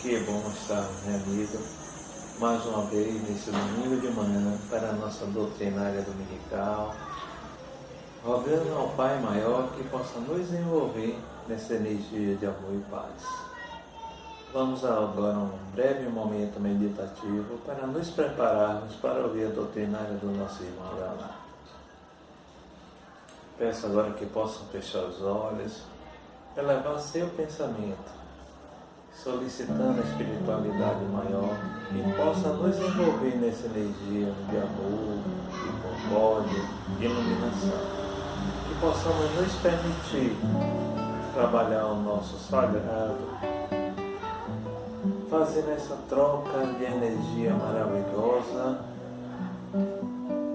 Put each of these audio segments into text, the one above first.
Que bom estar reunido mais uma vez nesse domingo de manhã para a nossa doutrinária dominical, rogando ao Pai Maior que possa nos envolver nessa energia de amor e paz. Vamos agora a um breve momento meditativo para nos prepararmos para ouvir a doutrinária do nosso irmão Leonardo. Peço agora que possam fechar os olhos, elevar seu pensamento, solicitando a espiritualidade maior que possa nos envolver nessa energia de amor, de concórdia, de iluminação. Que possamos nos permitir trabalhar o nosso sagrado, fazendo essa troca de energia maravilhosa,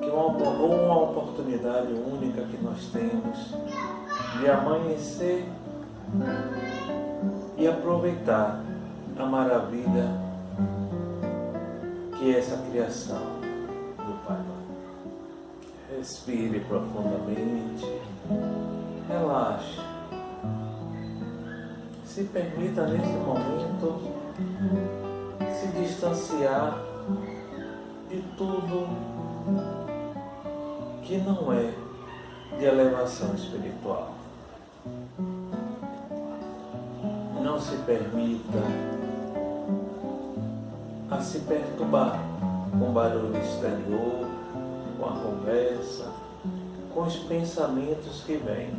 que é uma oportunidade única que nós temos de amanhecer e aproveitar a maravilha que é essa criação do Pai. Respire profundamente, relaxe, se permita nesse momento se distanciar de tudo que não é de elevação espiritual. Não se permita a se perturbar com o barulho exterior, com a conversa, com os pensamentos que vêm.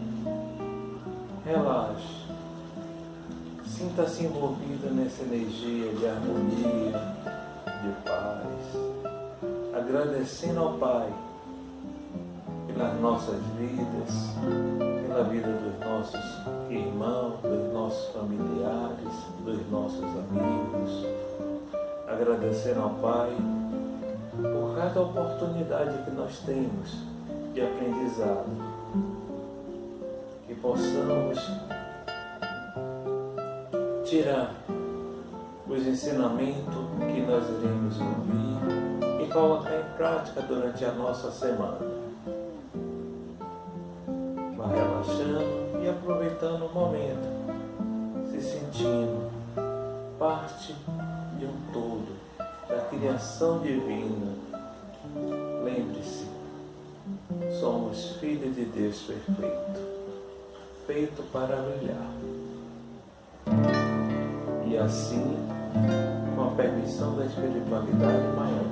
Relaxe. Sinta-se envolvido nessa energia de harmonia, de paz, agradecendo ao Pai pelas nossas vidas, pela vida dos nossos irmãos, dos nossos familiares, dos nossos amigos, agradecendo ao Pai por cada oportunidade que nós temos de aprendizado, que possamos tirar os ensinamentos que nós iremos ouvir e colocar em prática durante a nossa semana. Vá relaxando e aproveitando o momento, se sentindo parte de um todo, da criação divina. Lembre-se, somos filhos de Deus perfeito, feito para brilhar. E assim, com a permissão da espiritualidade maior,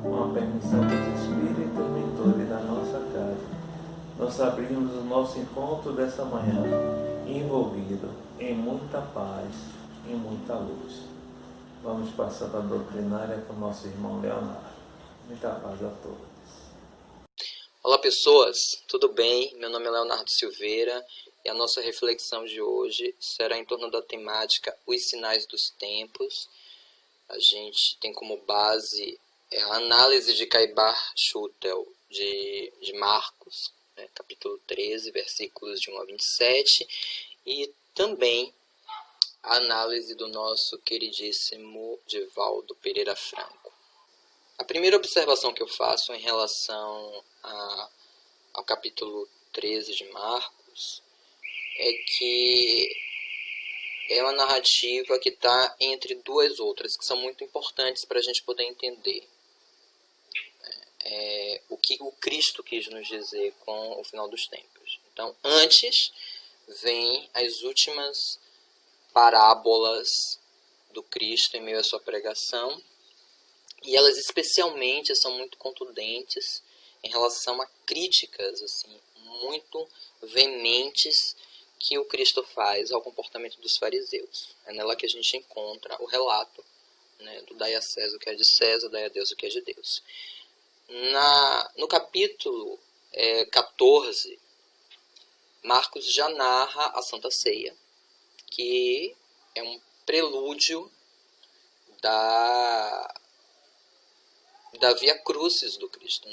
com a permissão dos espíritos mentores da nossa casa, nós abrimos o nosso encontro dessa manhã envolvido em muita paz, em muita luz. Vamos passar a doutrinária com o nosso irmão Leonardo. Muita paz a todos. Olá pessoas, tudo bem? Meu nome é Leonardo Silveira e a nossa reflexão de hoje será em torno da temática Os Sinais dos Tempos. A gente tem como base a análise de Caibar Schutel de Marcos, capítulo 13, versículos de 1 a 27, e também a análise do nosso queridíssimo Divaldo Pereira Franco. A primeira observação que eu faço em relação ao capítulo 13 de Marcos é que é uma narrativa que está entre duas outras, que são muito importantes para a gente poder entender o que o Cristo quis nos dizer com o final dos tempos. Então, antes vem as últimas parábolas do Cristo em meio à sua pregação, e elas especialmente são muito contundentes em relação a críticas assim, muito veementes que o Cristo faz ao comportamento dos fariseus. É nela que a gente encontra o relato, do dai a César o que é de César, dai a Deus o que é de Deus. No capítulo 14, Marcos já narra a Santa Ceia, que é um prelúdio da Via Crucis do Cristo,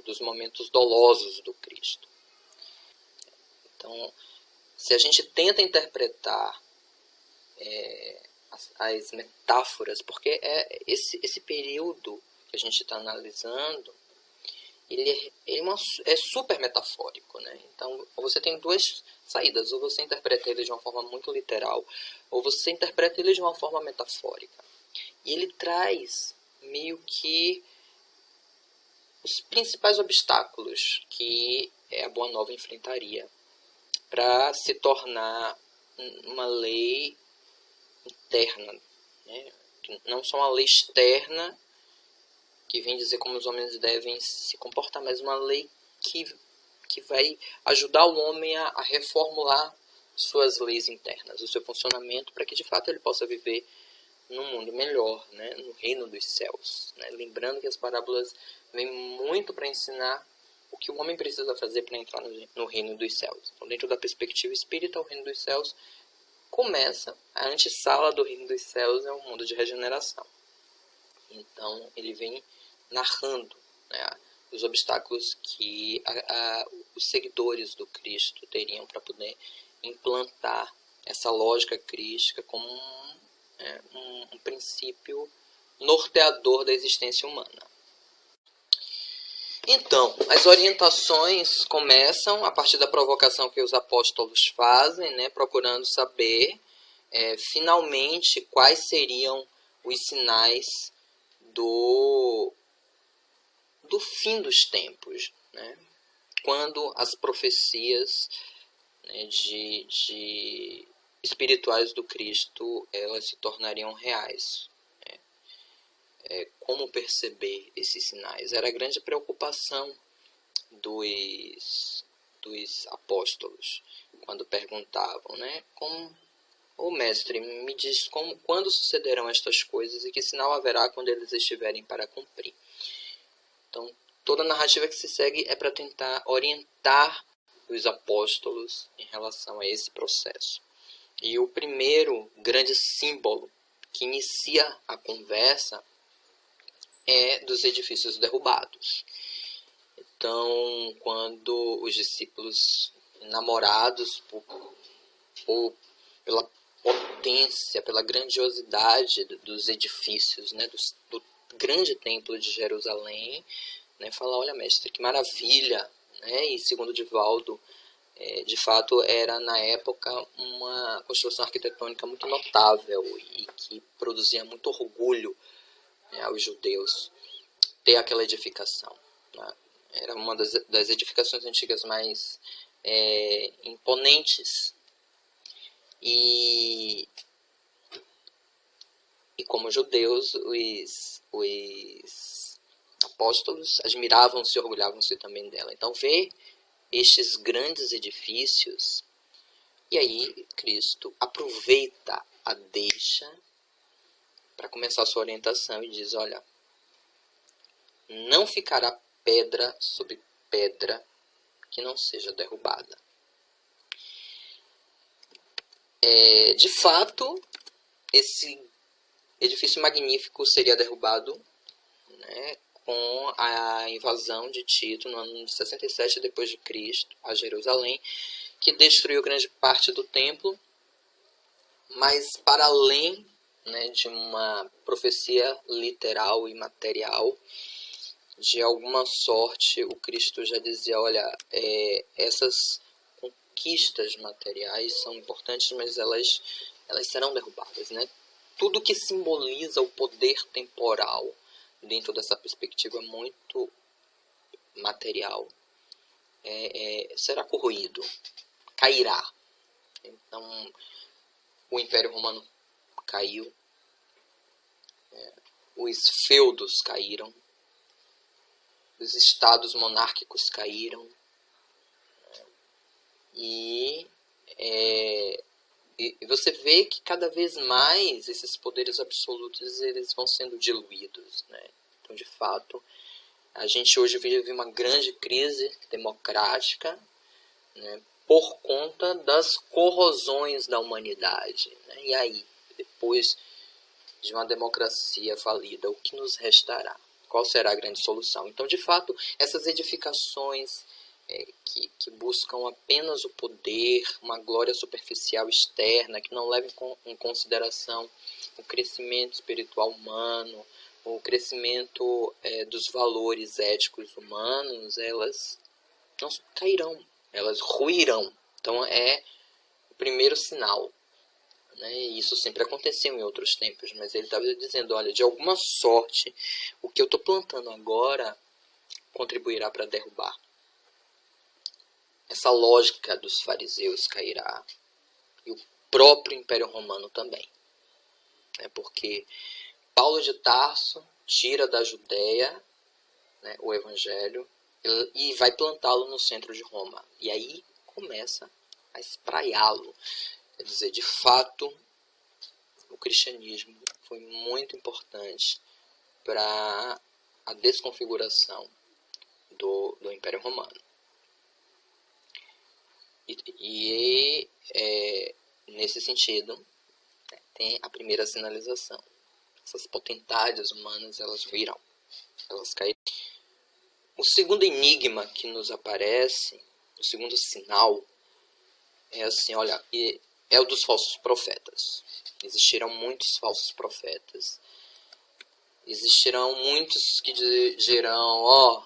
dos momentos dolosos do Cristo. Então, se a gente tenta interpretar as metáforas, porque é esse período que a gente está analisando, é super metafórico, né? Então, você tem duas saídas. Ou você interpreta ele de uma forma muito literal, ou você interpreta ele de uma forma metafórica. E ele traz meio que os principais obstáculos que a Boa Nova enfrentaria para se tornar uma lei interna, né? Não só uma lei externa que vem dizer como os homens devem se comportar, mas uma lei que vai ajudar o homem a reformular suas leis internas, o seu funcionamento, para que de fato ele possa viver num mundo melhor, né? No reino dos céus, né? Lembrando que as parábolas vêm muito para ensinar o que o homem precisa fazer para entrar no reino dos céus. Então, dentro da perspectiva espírita, o reino dos céus começa, a antessala do reino dos céus é um mundo de regeneração. Então, ele vem narrando, né, os obstáculos que os seguidores do Cristo teriam para poder implantar essa lógica crística como um princípio norteador da existência humana. Então, as orientações começam a partir da provocação que os apóstolos fazem, né, procurando saber, finalmente, quais seriam os sinais do fim dos tempos, né? Quando as profecias, né, de espirituais do Cristo elas se tornariam reais. Como perceber esses sinais? Era a grande preocupação dos apóstolos, quando perguntavam, né, o mestre, me diz quando sucederão estas coisas e que sinal haverá quando eles estiverem para cumprir. Então, toda a narrativa que se segue é para tentar orientar os apóstolos em relação a esse processo. E o primeiro grande símbolo que inicia a conversa é dos edifícios derrubados. Então, quando os discípulos, enamorados pela potência, pela grandiosidade dos edifícios, né, do grande templo de Jerusalém, né, falam, olha, mestre, que maravilha, né? E segundo Divaldo, de fato era na época uma construção arquitetônica muito notável e que produzia muito orgulho, né, aos judeus ter aquela edificação, né? Era uma das edificações antigas mais imponentes e como judeus os apóstolos admiravam-se e orgulhavam-se também dela. Então, ver estes grandes edifícios, e aí Cristo aproveita a deixa para começar a sua orientação e diz, olha, não ficará pedra sobre pedra que não seja derrubada. De fato, esse edifício magnífico seria derrubado, né, com a invasão de Tito no ano de 67 depois de Cristo a Jerusalém, que destruiu grande parte do templo, mas para além, né, de uma profecia literal e material, de alguma sorte o Cristo já dizia, olha, essas conquistas materiais são importantes, mas elas serão derrubadas, né? Tudo que simboliza o poder temporal dentro dessa perspectiva muito material será corroído, cairá. Então, o Império Romano caiu, os feudos caíram, os estados monárquicos caíram, e você vê que cada vez mais esses poderes absolutos eles vão sendo diluídos, né? Então, de fato, a gente hoje vive uma grande crise democrática, né, por conta das corrosões da humanidade, né? E aí, depois de uma democracia falida, o que nos restará? Qual será a grande solução? Então, de fato, essas edificações que buscam apenas o poder, uma glória superficial externa, que não levam em consideração o crescimento espiritual humano, o crescimento dos valores éticos humanos, elas não cairão, elas ruirão. Então é o primeiro sinal, né? E isso sempre aconteceu em outros tempos, mas ele estava dizendo, olha, de alguma sorte, o que eu estou plantando agora contribuirá para derrubar. Essa lógica dos fariseus cairá, e o próprio Império Romano também, né? Porque Paulo de Tarso tira da Judéia, né, o Evangelho e vai plantá-lo no centro de Roma. E aí começa a espraiá-lo. Quer dizer, de fato, o cristianismo foi muito importante para a desconfiguração do Império Romano. E nesse sentido, né, tem a primeira sinalização. Essas potentades humanas, elas virão, elas cairão. O segundo enigma que nos aparece, o segundo sinal, é assim, olha, é o dos falsos profetas. Existirão muitos falsos profetas. Existirão muitos que dirão,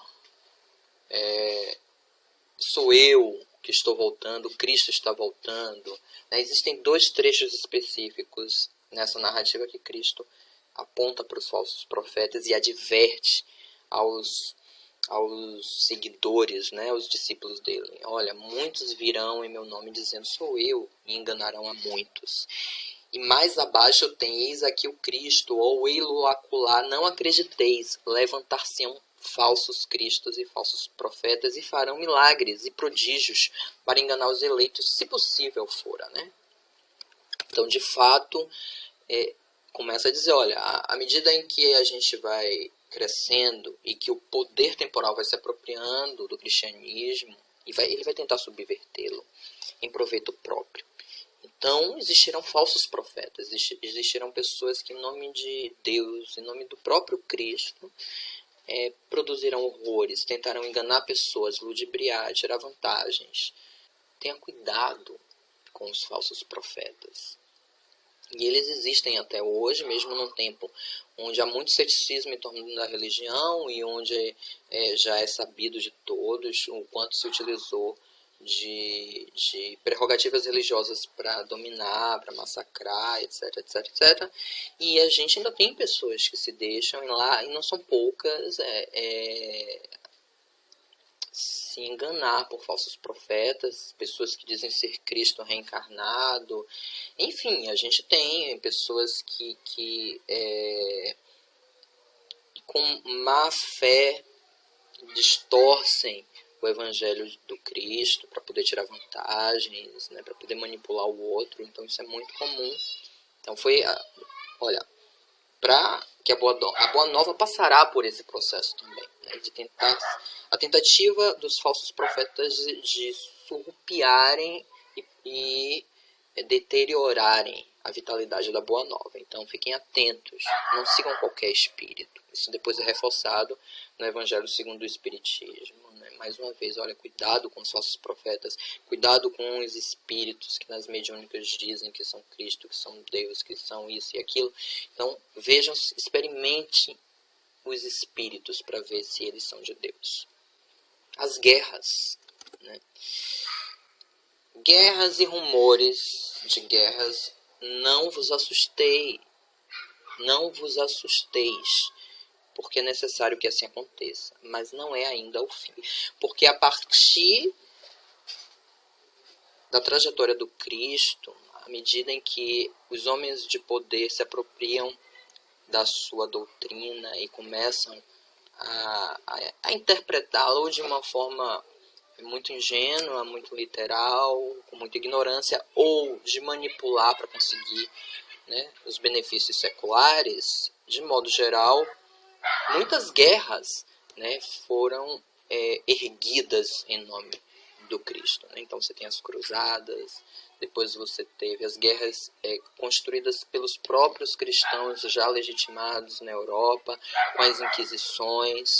sou eu que estou voltando, Cristo está voltando. Existem 2 trechos específicos nessa narrativa que Cristo aponta para os falsos profetas e adverte aos seguidores, né, aos discípulos dele. Olha, muitos virão em meu nome dizendo, sou eu, e enganarão a muitos. E mais abaixo tem, eis aqui o Cristo, ou ei-lo acolá, não acrediteis, levantar-se-ão falsos cristos e falsos profetas, e farão milagres e prodígios para enganar os eleitos, se possível fora, né? Então, de fato, começa a dizer, olha, à medida em que a gente vai crescendo e que o poder temporal vai se apropriando do cristianismo, ele vai tentar subvertê-lo em proveito próprio. Então, existirão falsos profetas, existirão pessoas que, em nome de Deus, em nome do próprio Cristo, produzirão horrores, tentarão enganar pessoas, ludibriar, tirar vantagens. Tenha cuidado com os falsos profetas. E eles existem até hoje, mesmo num tempo onde há muito ceticismo em torno da religião e onde já é sabido de todos o quanto se utilizou de prerrogativas religiosas para dominar, para massacrar, etc, etc, etc. E a gente ainda tem pessoas que se deixam ir lá, e não são poucas, se enganar por falsos profetas, pessoas que dizem ser Cristo reencarnado. Enfim, a gente tem pessoas que com má fé distorcem o Evangelho do Cristo para poder tirar vantagens, né, para poder manipular o outro. Então isso é muito comum. Então para que a Boa Nova passará por esse processo também, né, de tentar a tentativa dos falsos profetas de surrupiarem e deteriorarem a vitalidade da Boa Nova. Então fiquem atentos, não sigam qualquer espírito. Isso depois é reforçado no Evangelho segundo o Espiritismo, né? Mais uma vez, olha, cuidado com os falsos profetas, cuidado com os espíritos que nas mediúnicas dizem que são Cristo, que são Deus, que são isso e aquilo. Então vejam, experimente os espíritos para ver se eles são de Deus. As guerras, né? Guerras e rumores de guerras, não vos assusteis, porque é necessário que assim aconteça, mas não é ainda o fim, porque a partir da trajetória do Cristo, à medida em que os homens de poder se apropriam da sua doutrina e começam a interpretá-la ou de uma forma muito ingênua, muito literal, com muita ignorância, ou de manipular para conseguir, né, os benefícios seculares, de modo geral, muitas guerras, né, foram erguidas em nome do Cristo, né? Então você tem as cruzadas, depois você teve as guerras construídas pelos próprios cristãos já legitimados na Europa, com as inquisições.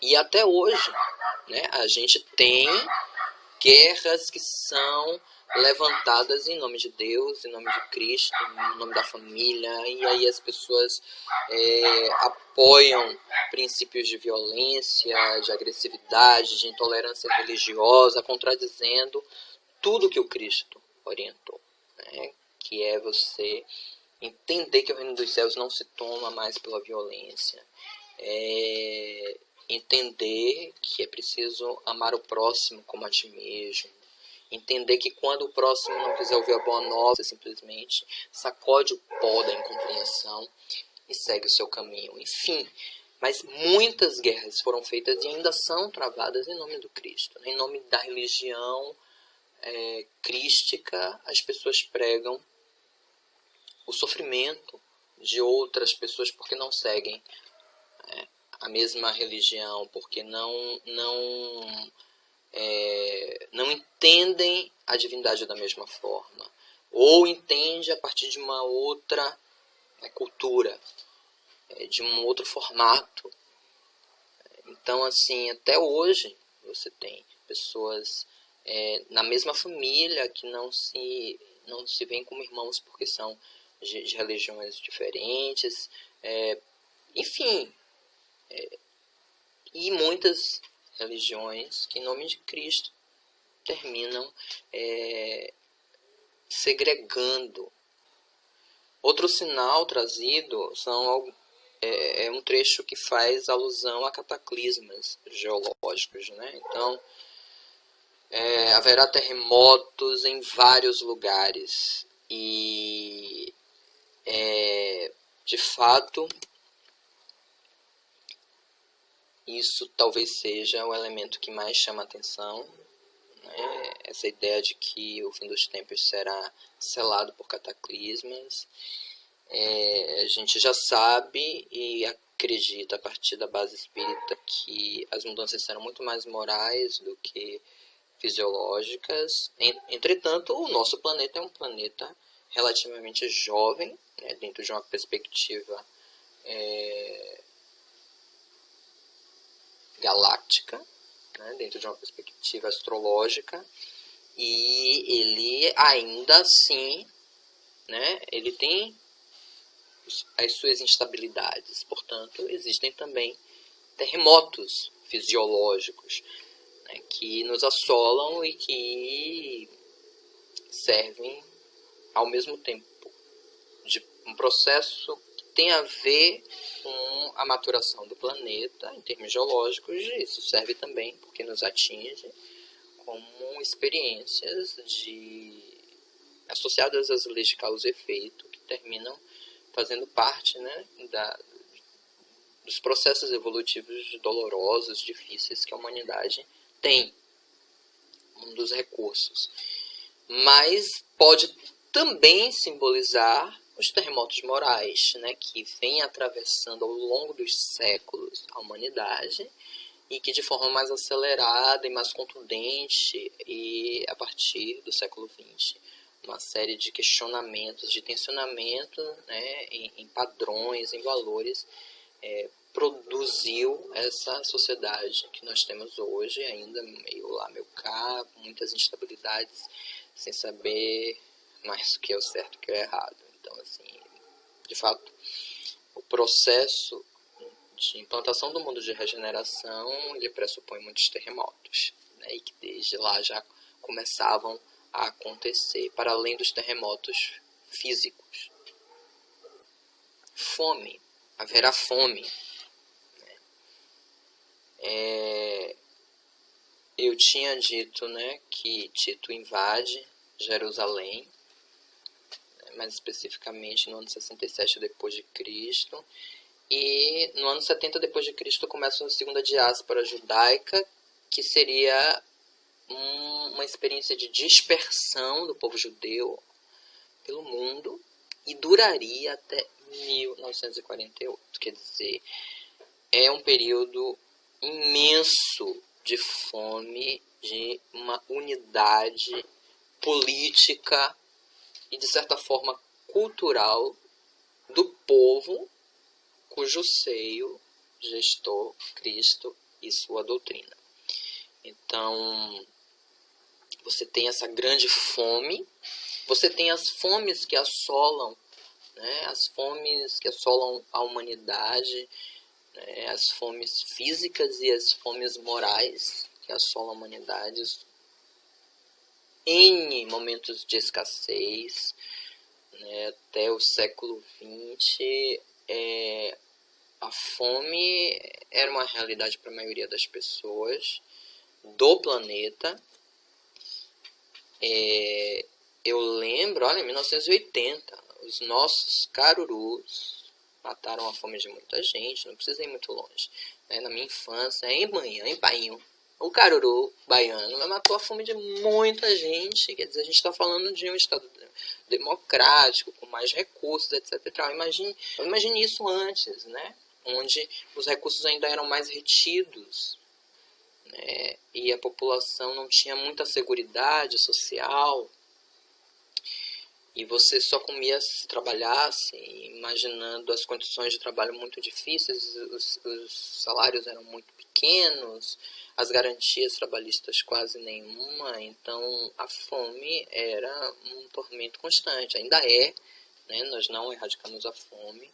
E até hoje, né, a gente tem guerras que são levantadas em nome de Deus, em nome de Cristo, em nome da família, e aí as pessoas apoiam princípios de violência, de agressividade, de intolerância religiosa, contradizendo tudo que o Cristo orientou, né? Que é você entender que o reino dos céus não se toma mais pela violência, entender que é preciso amar o próximo como a ti mesmo, entender que quando o próximo não quiser ouvir a boa nova, você simplesmente sacode o pó da incompreensão e segue o seu caminho. Enfim, mas muitas guerras foram feitas e ainda são travadas em nome do Cristo. Em nome da religião crística, as pessoas pregam o sofrimento de outras pessoas porque não seguem a mesma religião, porque não entendem a divindade da mesma forma, ou entende a partir de uma outra cultura, de um outro formato. Então, assim, até hoje você tem pessoas na mesma família que não se veem como irmãos porque são de religiões diferentes, enfim, e muitas religiões que em nome de Cristo terminam segregando. Outro sinal trazido é um trecho que faz alusão a cataclismas geológicos, né? Então, haverá terremotos em vários lugares e, de fato, isso talvez seja o elemento que mais chama a atenção, né? Essa ideia de que o fim dos tempos será selado por cataclismas. A gente já sabe e acredita a partir da base espírita que as mudanças serão muito mais morais do que fisiológicas. Entretanto, o nosso planeta é um planeta relativamente jovem, né, dentro de uma perspectiva galáctica, né, dentro de uma perspectiva astrológica, e ele ainda assim, né, ele tem as suas instabilidades. Portanto, existem também terremotos fisiológicos, né, que nos assolam e que servem ao mesmo tempo de um processo que tem a ver com a maturação do planeta em termos geológicos. Isso serve também porque nos atinge como experiências associadas às leis de causa e efeito que terminam fazendo parte, né, dos processos evolutivos dolorosos, difíceis que a humanidade tem, um dos recursos. Mas pode também simbolizar os terremotos morais, né, que vêm atravessando ao longo dos séculos a humanidade e que de forma mais acelerada e mais contundente, e a partir do século XX, uma série de questionamentos, de tensionamento, né, em padrões, em valores, produziu essa sociedade que nós temos hoje, ainda meio lá, meio cá, com muitas instabilidades, sem saber mais o que é o certo e o que é o errado. Então, assim, de fato, o processo de implantação do mundo de regeneração, ele pressupõe muitos terremotos, né, e que desde lá já começavam a acontecer, para além dos terremotos físicos. Fome, haverá fome. Eu tinha dito, né, que Tito invade Jerusalém, mais especificamente no ano 67 depois de Cristo, e no ano 70 depois de Cristo começa uma segunda diáspora judaica, que seria uma experiência de dispersão do povo judeu pelo mundo e duraria até 1948. Quer dizer, é um período imenso de fome, de uma unidade política e, de certa forma, cultural do povo cujo seio gestou Cristo e sua doutrina. Então, você tem essa grande fome, você tem as fomes que assolam, né? As fomes que assolam a humanidade, né? As fomes físicas e as fomes morais que assolam a humanidade. Em momentos de escassez, né? Até o século XX, a fome era uma realidade para a maioria das pessoas do planeta. Eu lembro, olha, em 1980, os nossos carurus mataram a fome de muita gente, não precisa ir muito longe. Na minha infância, em Manhã, em Painho, o caruru baiano matou a fome de muita gente. Quer dizer, a gente está falando de um estado democrático, com mais recursos, etc. Imagine isso antes, né? Onde os recursos ainda eram mais retidos, né? E a população não tinha muita seguridade social. E você só comia se trabalhasse, imaginando as condições de trabalho muito difíceis, os salários eram muito pequenos, as garantias trabalhistas quase nenhuma, então a fome era um tormento constante. Ainda é, né? Nós não erradicamos a fome,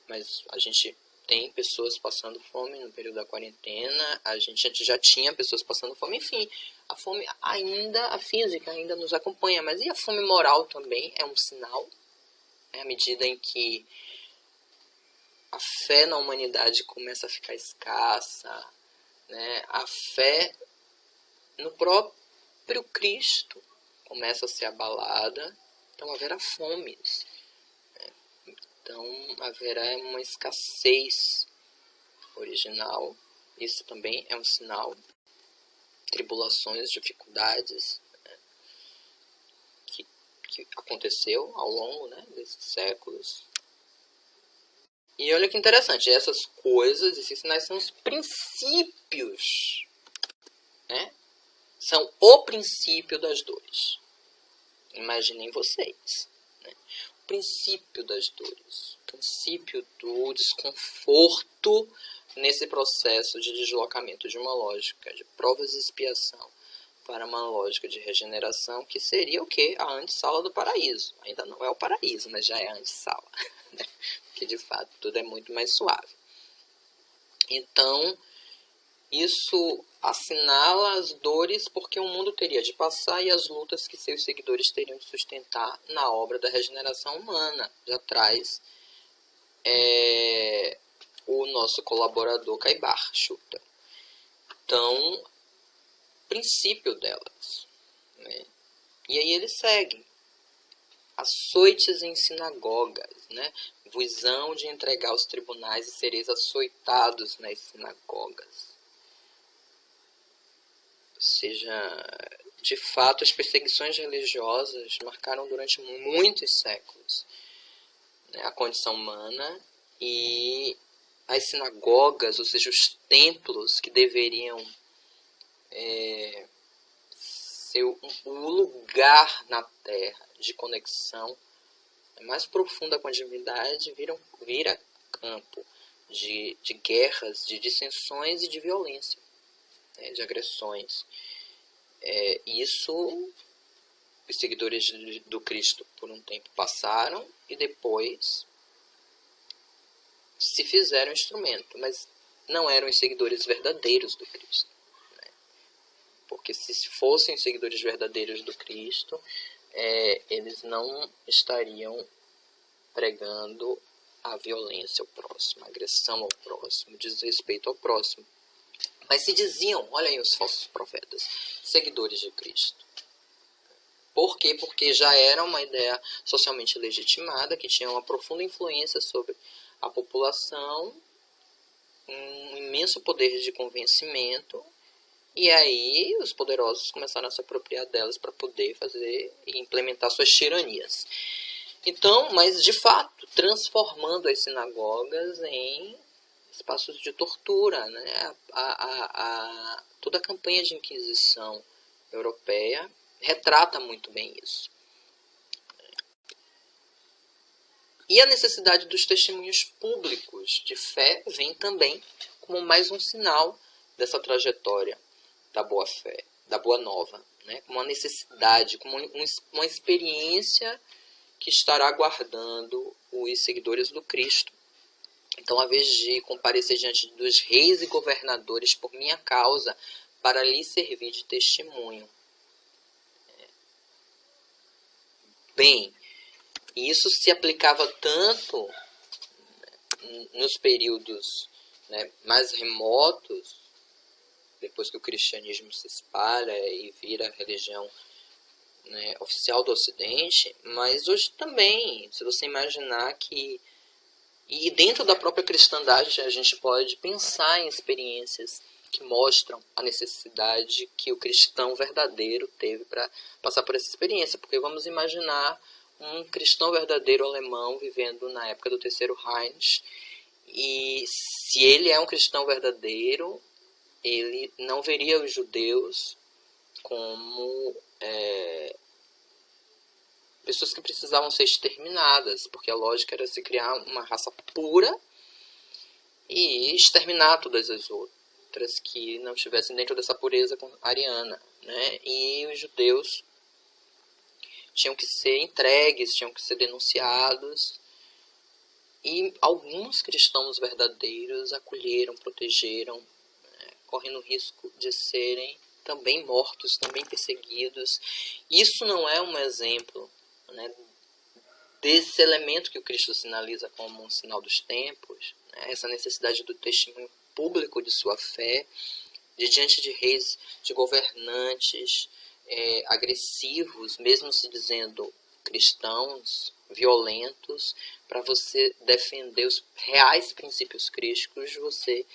mas a gente tem pessoas passando fome no período da quarentena, a gente já tinha pessoas passando fome, enfim, a fome ainda, a física ainda nos acompanha, mas e a fome moral também é um sinal, à medida em que a fé na humanidade começa a ficar escassa, né? A fé no próprio Cristo começa a ser abalada, então haverá fomes. Então, haverá uma escassez original. Isso também é um sinal. Tribulações, dificuldades, né, que aconteceu ao longo, né, desses séculos. E olha que interessante, essas coisas, esses sinais são os princípios, né? São o princípio das dores. Imaginem vocês. Princípio das dores, princípio do desconforto nesse processo de deslocamento de uma lógica de provas e expiação para uma lógica de regeneração, que seria o quê? A antessala do paraíso. Ainda não é o paraíso, mas já é a antessala, né? Porque de fato tudo é muito mais suave. Então, isso assinala as dores porque o mundo teria de passar e as lutas que seus seguidores teriam de sustentar na obra da regeneração humana. Já traz o nosso colaborador Caibar Chuta. Então, princípio delas, né? E aí eles seguem. Açoites em sinagogas, né? Vos hão de entregar aos tribunais e sereis açoitados nas sinagogas. Ou seja, de fato, as perseguições religiosas marcaram durante muitos séculos, né, a condição humana, e as sinagogas, ou seja, os templos que deveriam ser o lugar na Terra de conexão mais profunda com a divindade, vira campo de guerras, de dissensões e de violência, né, de agressões. Isso os seguidores do Cristo por um tempo passaram e depois se fizeram instrumento, mas não eram os seguidores verdadeiros do Cristo, né? Porque se fossem os seguidores verdadeiros do Cristo, eles não estariam pregando a violência ao próximo, a agressão ao próximo, o desrespeito ao próximo. Mas se diziam, olha aí os falsos profetas, seguidores de Cristo. Por quê? Porque já era uma ideia socialmente legitimada, que tinha uma profunda influência sobre a população, um imenso poder de convencimento, e aí os poderosos começaram a se apropriar delas para poder fazer e implementar suas tiranias. Então, mas de fato, transformando as sinagogas em espaços de tortura, né? Toda a campanha de Inquisição europeia retrata muito bem isso. E a necessidade dos testemunhos públicos de fé vem também como mais um sinal dessa trajetória da boa fé, da boa nova, né, como uma necessidade, como uma experiência que estará aguardando os seguidores do Cristo. Então, a vez de comparecer diante dos reis e governadores por minha causa, para lhe servir de testemunho. Bem, isso se aplicava tanto nos períodos, né, mais remotos, depois que o cristianismo se espalha e vira a religião, né, oficial do Ocidente, mas hoje também, se você imaginar que, e dentro da própria cristandade, a gente pode pensar em experiências que mostram a necessidade que o cristão verdadeiro teve para passar por essa experiência, porque vamos imaginar um cristão verdadeiro alemão vivendo na época do Terceiro Reich, e se ele é um cristão verdadeiro, ele não veria os judeus como pessoas que precisavam ser exterminadas, porque a lógica era se criar uma raça pura e exterminar todas as outras que não estivessem dentro dessa pureza ariana, né? E os judeus tinham que ser entregues, tinham que ser denunciados, e alguns cristãos verdadeiros acolheram, protegeram, correndo o risco de serem também mortos, também perseguidos. Isso não é um exemplo, né, desse elemento que o Cristo sinaliza como um sinal dos tempos, né, essa necessidade do testemunho público de sua fé, de diante de reis, de governantes agressivos, mesmo se dizendo cristãos, violentos, para você defender os reais princípios crísticos, você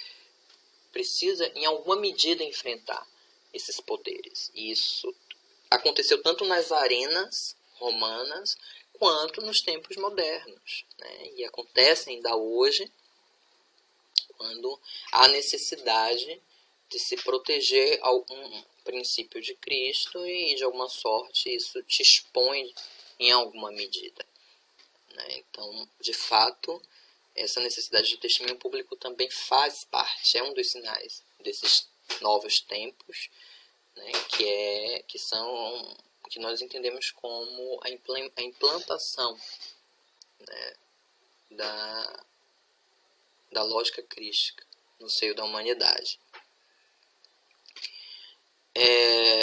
precisa, em alguma medida, enfrentar esses poderes. E isso aconteceu tanto nas arenas romanas quanto nos tempos modernos, né? E acontece ainda hoje, quando há necessidade de se proteger algum princípio de Cristo e, de alguma sorte, isso te expõe em alguma medida, né? Então, de fato, essa necessidade de testemunho público também faz parte, é um dos sinais desses novos tempos, né, que nós entendemos como a implantação, né, da lógica crística no seio da humanidade.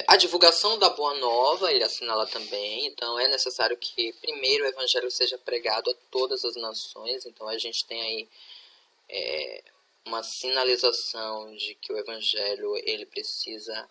A divulgação da Boa Nova, ele assinala também, então é necessário que primeiro o Evangelho seja pregado a todas as nações. Então a gente tem aí uma sinalização de que o Evangelho ele precisa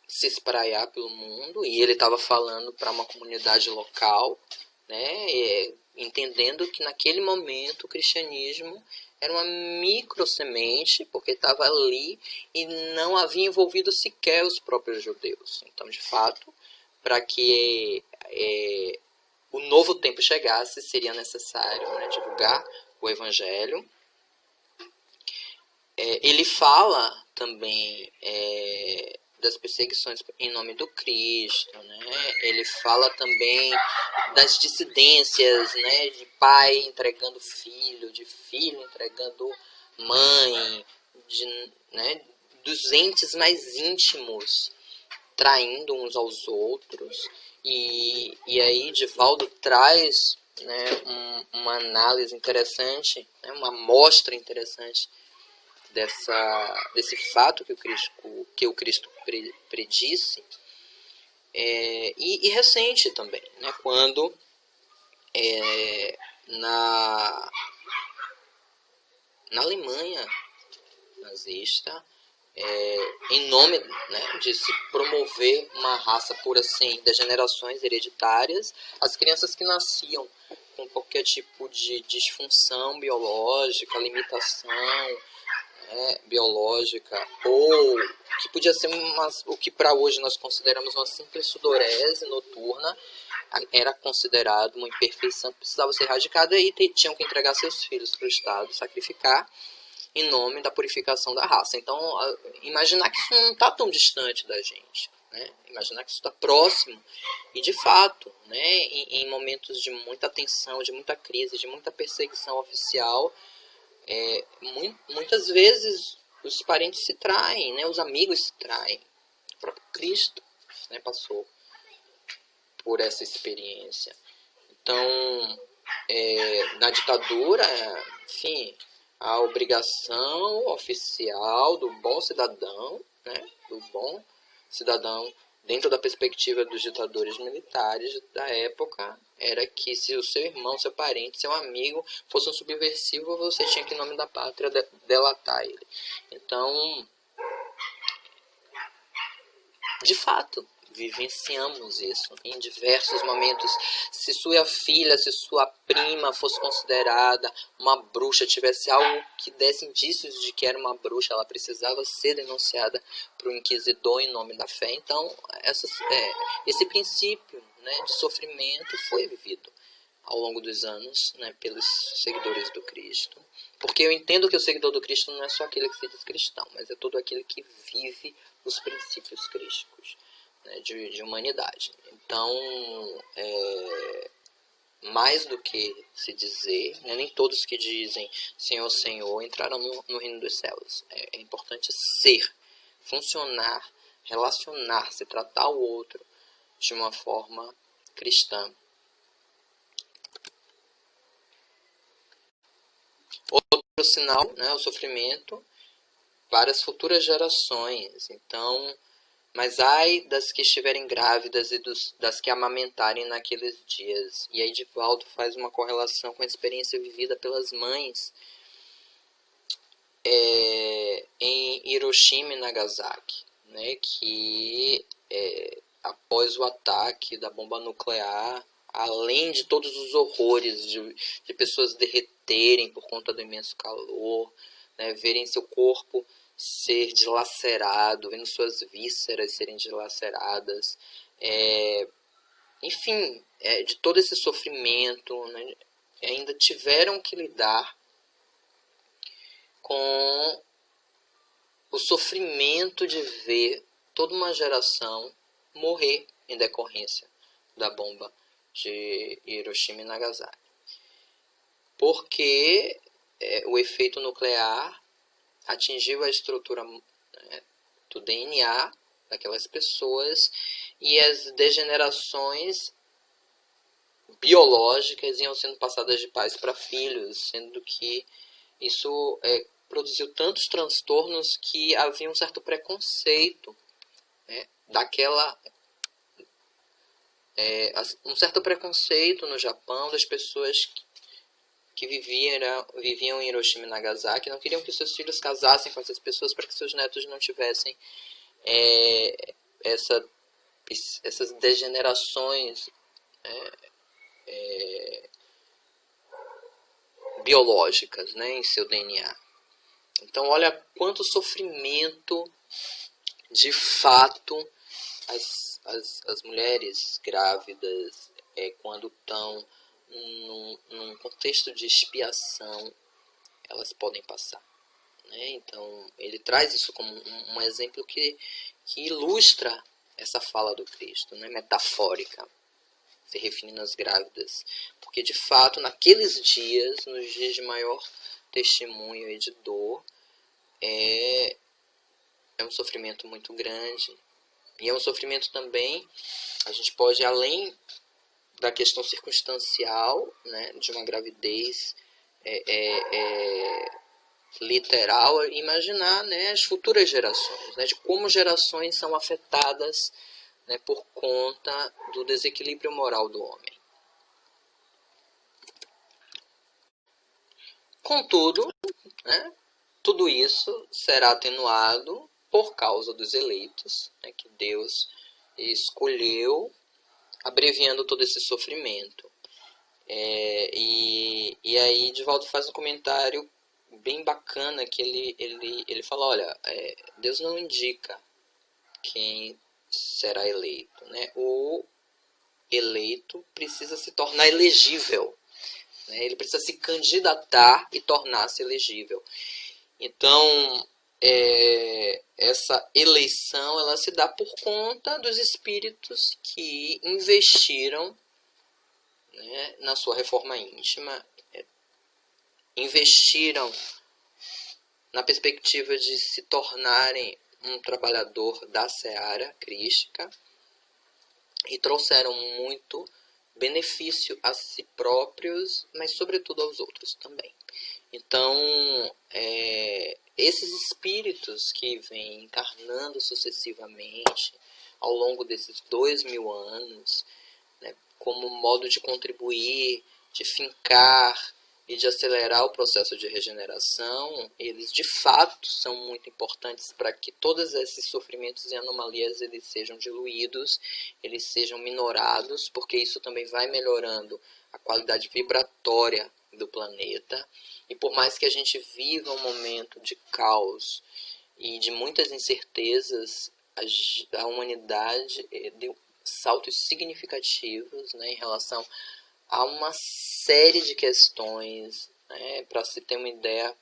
se espraiar pelo mundo, e ele estava falando para uma comunidade local, né, entendendo que naquele momento o cristianismo era uma microsemente, porque estava ali e não havia envolvido sequer os próprios judeus. Então, de fato, para que o novo tempo chegasse, seria necessário, né, divulgar o Evangelho. Ele fala também das perseguições em nome do Cristo, né? Ele fala também das dissidências, né? De pai entregando filho, de filho entregando mãe, né? Dos entes mais íntimos traindo uns aos outros. E aí Divaldo traz, né, uma análise interessante, né, uma amostra interessante desse fato que o Cristo predisse, e recente também, né, quando na Alemanha nazista, em nome, né, de se promover uma raça pura sem degenerações hereditárias, as crianças que nasciam com qualquer tipo de disfunção biológica, limitação biológica, ou que podia ser o que para hoje nós consideramos uma simples sudorese noturna, era considerado uma imperfeição que precisava ser erradicada, e tinham que entregar seus filhos para o Estado, sacrificar em nome da purificação da raça. Então, imaginar que isso não está tão distante da gente, né? Imaginar que isso está próximo, e de fato, né, em momentos de muita tensão, de muita crise, de muita perseguição oficial, muitas vezes os parentes se traem, né? Os amigos se traem, próprio Cristo, né, passou por essa experiência. Então, na ditadura, enfim, a obrigação oficial do bom cidadão, né, do bom cidadão, dentro da perspectiva dos ditadores militares da época, era que se o seu irmão, seu parente, seu amigo fosse um subversivo, você tinha que, em nome da pátria, delatar ele. Então, de fato, vivenciamos isso em diversos momentos. Se sua filha, se sua prima fosse considerada uma bruxa, tivesse algo que desse indícios de que era uma bruxa, ela precisava ser denunciada para o inquisidor em nome da fé. Então, esse princípio, né, de sofrimento foi vivido ao longo dos anos, né, pelos seguidores do Cristo. Porque eu entendo que o seguidor do Cristo não é só aquele que se diz cristão, mas é todo aquele que vive os princípios crísticos, né, de humanidade. Então, mais do que se dizer, né, nem todos que dizem Senhor, Senhor entrarão no reino dos céus. É importante ser, funcionar, relacionar-se, tratar o outro de uma forma cristã. Outro sinal, né, o sofrimento para as futuras gerações. Então, mas ai das que estiverem grávidas e das que amamentarem naqueles dias. E aí Divaldo faz uma correlação com a experiência vivida pelas mães em Hiroshima e Nagasaki, né, que após o ataque da bomba nuclear, além de todos os horrores de pessoas derreterem por conta do imenso calor, né, verem seu corpo ser dilacerado, vendo suas vísceras serem dilaceradas, enfim, de todo esse sofrimento, né, ainda tiveram que lidar com o sofrimento de ver toda uma geração morrer em decorrência da bomba de Hiroshima e Nagasaki. Porque o efeito nuclear atingiu a estrutura, né, do DNA daquelas pessoas e as degenerações biológicas iam sendo passadas de pais para filhos, sendo que isso produziu tantos transtornos que havia um certo preconceito, né, um certo preconceito no Japão das pessoas que viviam em Hiroshima e Nagasaki, não queriam que seus filhos casassem com essas pessoas para que seus netos não tivessem essas degenerações biológicas, né, em seu DNA. Então, olha quanto sofrimento, de fato, as mulheres grávidas, quando estão num contexto de expiação, elas podem passar, né? Então, ele traz isso como um exemplo que ilustra essa fala do Cristo, né? Metafórica, se referindo às grávidas. Porque, de fato, naqueles dias, nos dias de maior testemunho e de dor, é um sofrimento muito grande. E é um sofrimento também, a gente pode, além da questão circunstancial, né, de uma gravidez literal, imaginar, né, as futuras gerações, né, de como gerações são afetadas, né, por conta do desequilíbrio moral do homem. Contudo, né, tudo isso será atenuado por causa dos eleitos, né, que Deus escolheu, abreviando todo esse sofrimento. E aí Divaldo faz um comentário bem bacana, que ele fala, olha, Deus não indica quem será eleito, né? O eleito precisa se tornar elegível, né? Ele precisa se candidatar e tornar-se elegível. Então, essa eleição, ela se dá por conta dos espíritos que investiram, né, na sua reforma íntima, investiram na perspectiva de se tornarem um trabalhador da seara crística e trouxeram muito benefício a si próprios, mas sobretudo aos outros também. Então, esses espíritos que vêm encarnando sucessivamente ao longo desses 2000 anos, né, como modo de contribuir, de fincar e de acelerar o processo de regeneração, eles de fato são muito importantes para que todos esses sofrimentos e anomalias eles sejam diluídos, eles sejam minorados, porque isso também vai melhorando a qualidade vibratória do planeta. E por mais que a gente viva um momento de caos e de muitas incertezas, a humanidade deu saltos significativos, né, em relação a uma série de questões, né, para se ter uma ideia,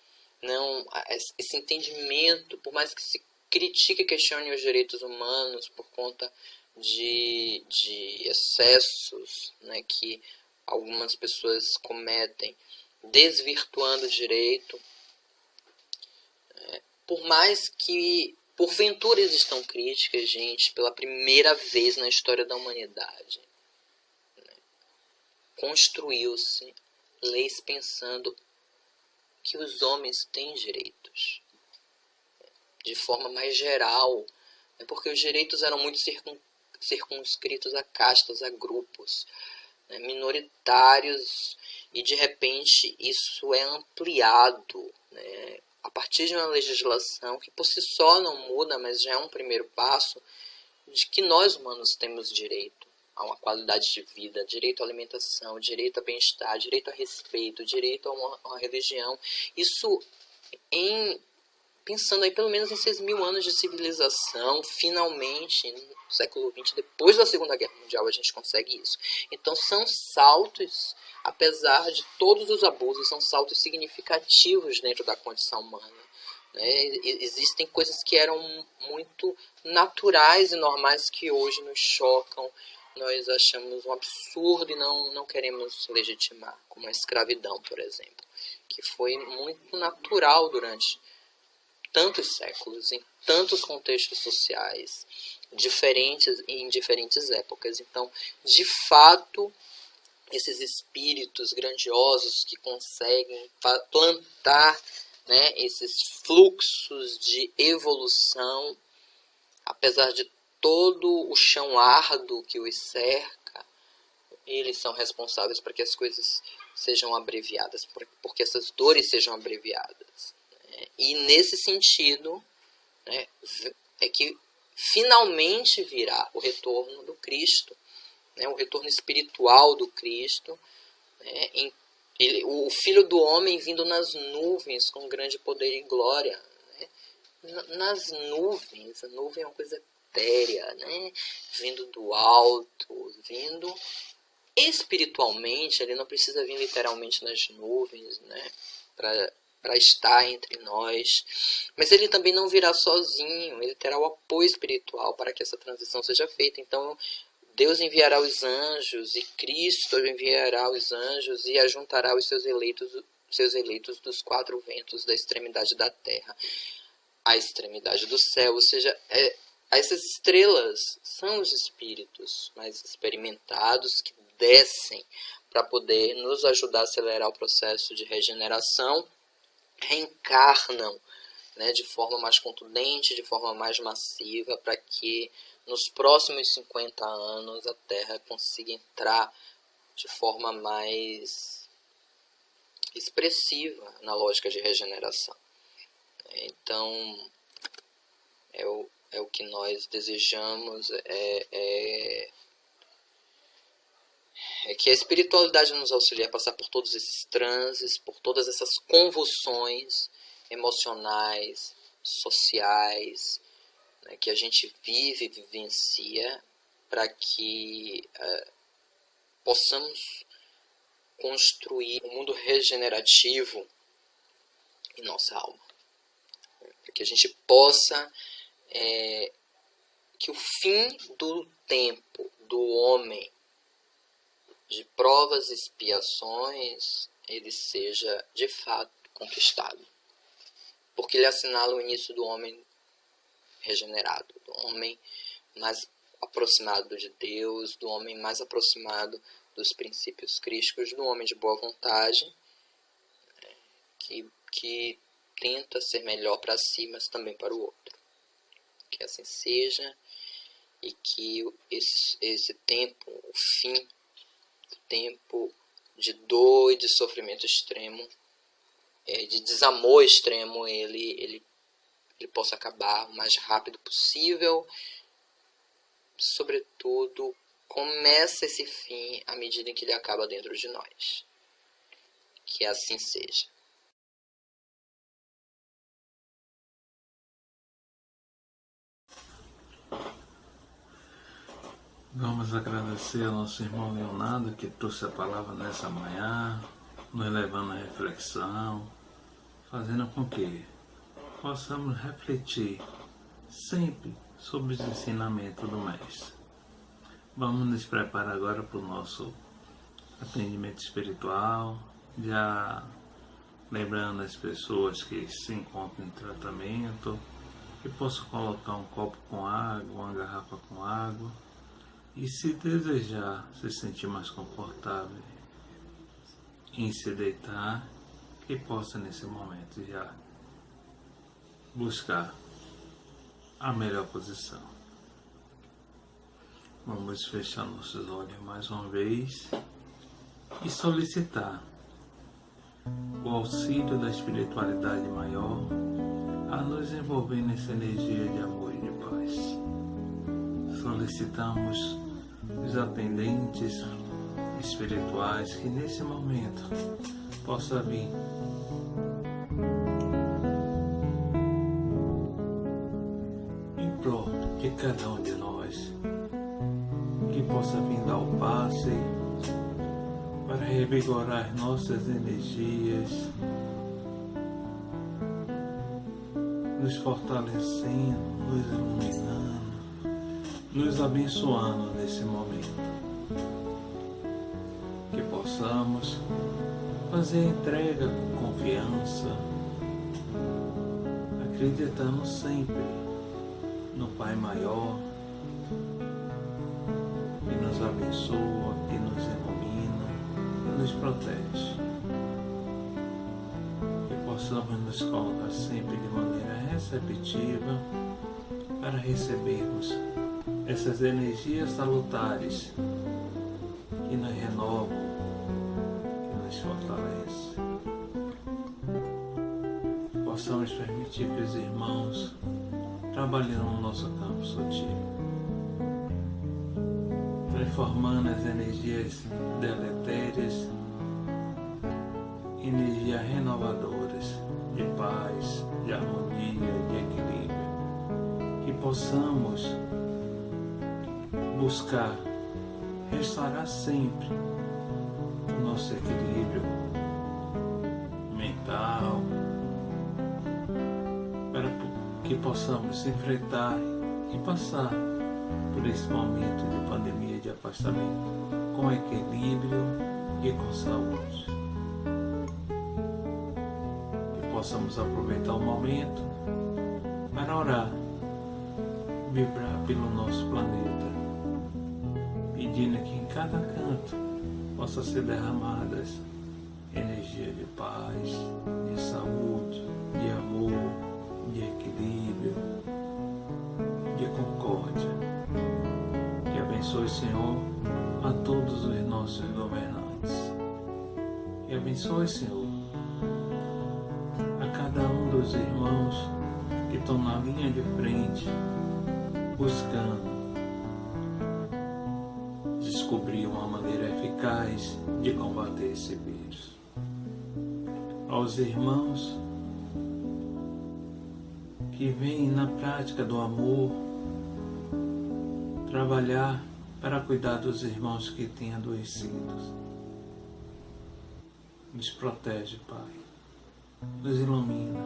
esse entendimento, por mais que se critique e questione os direitos humanos por conta de excessos, né, que algumas pessoas cometem, desvirtuando o direito, por mais que porventura existam críticas, gente, pela primeira vez na história da humanidade, construiu-se leis pensando que os homens têm direitos de forma mais geral, porque os direitos eram muito circunscritos a castas, a grupos, né, minoritários, e de repente isso é ampliado, né, a partir de uma legislação que por si só não muda, mas já é um primeiro passo de que nós humanos temos direito a uma qualidade de vida, direito à alimentação, direito a bem-estar, direito a respeito, direito a uma religião. Isso, pensando aí pelo menos em 6.000 anos de civilização, finalmente, no século XX, depois da Segunda Guerra Mundial, a gente consegue isso. Então são saltos, apesar de todos os abusos, são saltos significativos dentro da condição humana. Existem coisas que eram muito naturais e normais que hoje nos chocam, nós achamos um absurdo e não queremos legitimar, como a escravidão, por exemplo, que foi muito natural durante tantos séculos, em tantos contextos sociais, diferentes e em diferentes épocas. Então, de fato, esses espíritos grandiosos que conseguem plantar, né, esses fluxos de evolução, apesar de todo o chão árduo que os cerca, eles são responsáveis para que as coisas sejam abreviadas, porque essas dores sejam abreviadas. E nesse sentido, né, é que finalmente virá o retorno do Cristo, né, o retorno espiritual do Cristo, né, o Filho do Homem vindo nas nuvens com grande poder e glória. Né, nas nuvens, a nuvem é uma coisa etérea, né, vindo do alto, vindo espiritualmente. Ele não precisa vir literalmente nas nuvens, né, para estar entre nós, mas ele também não virá sozinho, ele terá o apoio espiritual para que essa transição seja feita. Então Deus enviará os anjos, e Cristo enviará os anjos e ajuntará os seus eleitos dos 4 ventos da extremidade da terra à extremidade do céu. Ou seja, essas estrelas são os espíritos mais experimentados que descem para poder nos ajudar a acelerar o processo de regeneração, reencarnam, né, de forma mais contundente, de forma mais massiva, para que nos próximos 50 anos a Terra consiga entrar de forma mais expressiva na lógica de regeneração. Então, é o que nós desejamos, é que a espiritualidade nos auxilie a passar por todos esses transes, por todas essas convulsões emocionais, sociais, né, que a gente vive e vivencia, para que possamos construir um mundo regenerativo em nossa alma. Para que a gente possa, que o fim do tempo do homem, de provas e expiações, ele seja de fato conquistado. Porque ele assinala o início do homem regenerado, do homem mais aproximado de Deus, do homem mais aproximado dos princípios crísticos, do homem de boa vontade, que tenta ser melhor para si, mas também para o outro. Que assim seja, e que esse tempo, o fim do tempo de dor e de sofrimento extremo, de desamor extremo, ele possa acabar o mais rápido possível. Sobretudo, começa esse fim à medida em que ele acaba dentro de nós. Que assim seja. Vamos agradecer ao nosso irmão Leonardo, que trouxe a palavra nessa manhã, nos levando à reflexão, fazendo com que possamos refletir sempre sobre os ensinamentos do Mestre. Vamos nos preparar agora para o nosso atendimento espiritual, já lembrando as pessoas que se encontram em tratamento, que possam colocar um copo com água, uma garrafa com água, e se desejar se sentir mais confortável em se deitar, que possa nesse momento já buscar a melhor posição. Vamos fechar nossos olhos mais uma vez e solicitar o auxílio da espiritualidade maior a nos envolver nessa energia de amor e de paz. Solicitamos os atendentes espirituais que nesse momento possa vir em prol de cada um de nós, que possa vir dar o passe para revigorar nossas energias, nos fortalecendo, nos iluminando, nos abençoando nesse momento. Que possamos fazer a entrega com confiança, acreditando sempre no Pai Maior, que nos abençoa, que nos ilumina e nos protege. Que possamos nos colocar sempre de maneira receptiva para recebermos essas energias salutares que nos renovam, que nos fortalecem. Possamos permitir que os irmãos trabalhem no nosso campo sutil, transformando as energias deletérias em energias renovadoras, de paz, de harmonia, de equilíbrio. Que possamos buscar restaurar sempre o nosso equilíbrio mental, para que possamos enfrentar e passar por esse momento de pandemia, de afastamento, com equilíbrio e com saúde. Que possamos aproveitar o momento para orar, vibrar pelo nosso planeta, pedindo que em cada canto possa ser derramadas energia de paz, de saúde, de amor, de equilíbrio, de concórdia. Que abençoe, Senhor, a todos os nossos governantes. Que abençoe, Senhor, a cada um dos irmãos que estão na linha de frente, buscando descobrir uma maneira eficaz de combater esse vírus. Aos irmãos que vêm na prática do amor trabalhar para cuidar dos irmãos que têm adoecidos. Nos protege, Pai. Nos ilumina.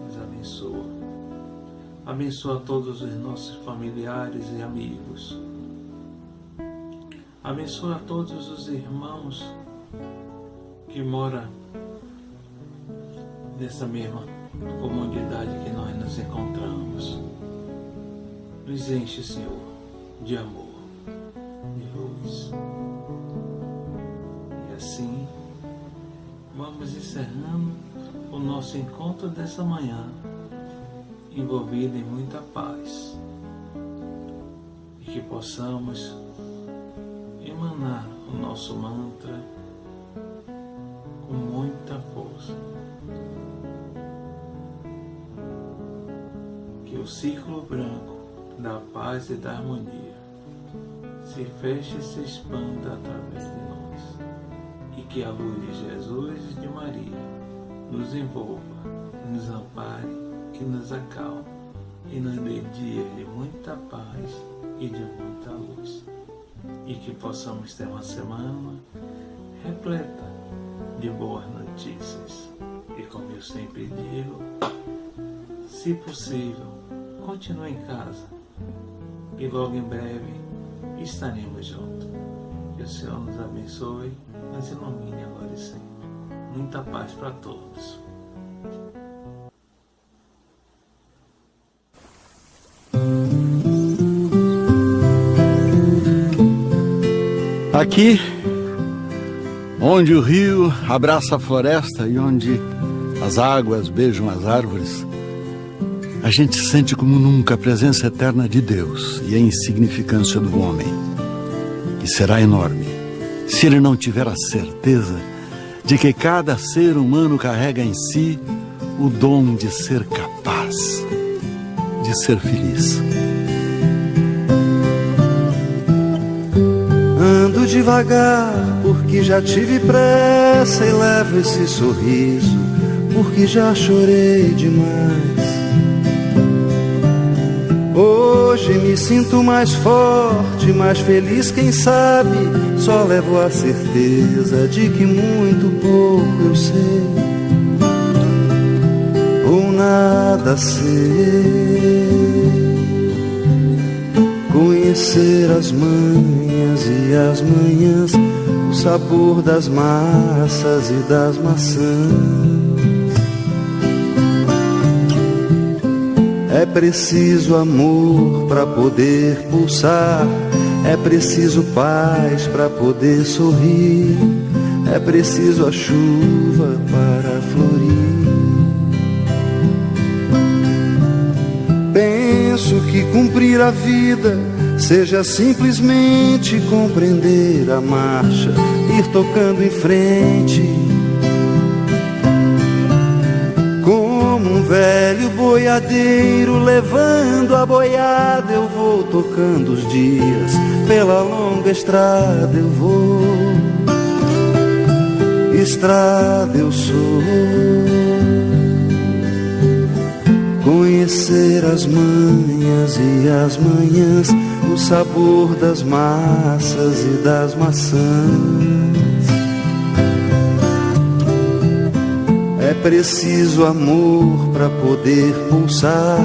Nos abençoa. Abençoa todos os nossos familiares e amigos. Abençoa todos os irmãos que moram nessa mesma comunidade que nós nos encontramos. Nos enche, Senhor, de amor, de luz. E assim, vamos encerrando o nosso encontro dessa manhã, envolvido em muita paz. E que possamos emanar o nosso mantra com muita força. Que o círculo branco da paz e da harmonia se feche e se expanda através de nós. E que a luz de Jesus e de Maria nos envolva, nos ampare e nos acalme e nos dê dias de muita paz e de muita luz. E que possamos ter uma semana repleta de boas notícias. E como eu sempre digo, se possível, continue em casa e logo em breve estaremos juntos. Que o Senhor nos abençoe, nos ilumine agora e sempre. Muita paz para todos. Aqui, onde o rio abraça a floresta e onde as águas beijam as árvores, a gente sente como nunca a presença eterna de Deus e a insignificância do homem, que será enorme se ele não tiver a certeza de que cada ser humano carrega em si o dom de ser capaz de ser feliz. Ando devagar porque já tive pressa e levo esse sorriso porque já chorei demais. Hoje me sinto mais forte, mais feliz, quem sabe só levo a certeza de que muito pouco eu sei ou nada sei. Conhecer as manhas e as manhãs, o sabor das massas e das maçãs. É preciso amor para poder pulsar, é preciso paz para poder sorrir, é preciso a chuva para florir. Penso que cumprir a vida seja simplesmente compreender a marcha, ir tocando em frente. Como um velho boiadeiro levando a boiada, eu vou tocando os dias, pela longa estrada eu vou. Estrada eu sou. Conhecer as manhas e as manhãs, o sabor das massas e das maçãs. É preciso amor para poder pulsar,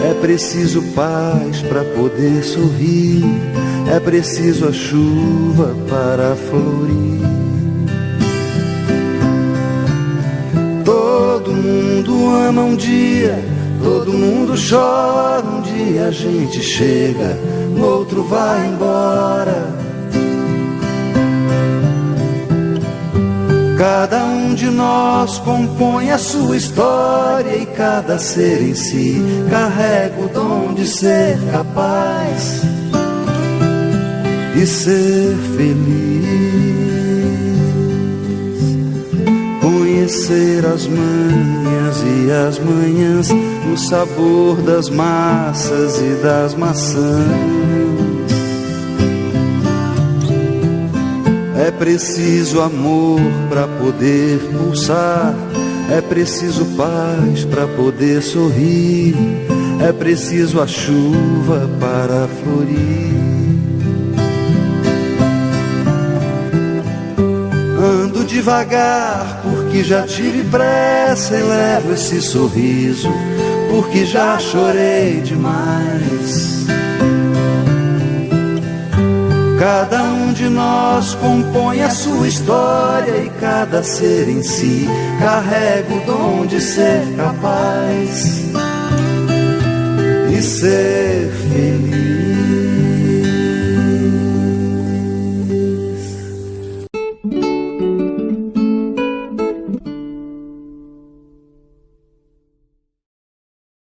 é preciso paz para poder sorrir, é preciso a chuva para florir. Todo mundo ama um dia, todo mundo chora, um dia a gente chega, no outro vai embora. Cada um de nós compõe a sua história e cada ser em si carrega o dom de ser capaz e ser feliz. Conhecer as manhas e as manhãs, o sabor das massas e das maçãs. É preciso amor para poder pulsar, é preciso paz para poder sorrir, é preciso a chuva para florir. Ando devagar porque já tive pressa e levo esse sorriso porque já chorei demais. Cada um de nós compõe a sua história e cada ser em si carrega o dom de ser capaz e ser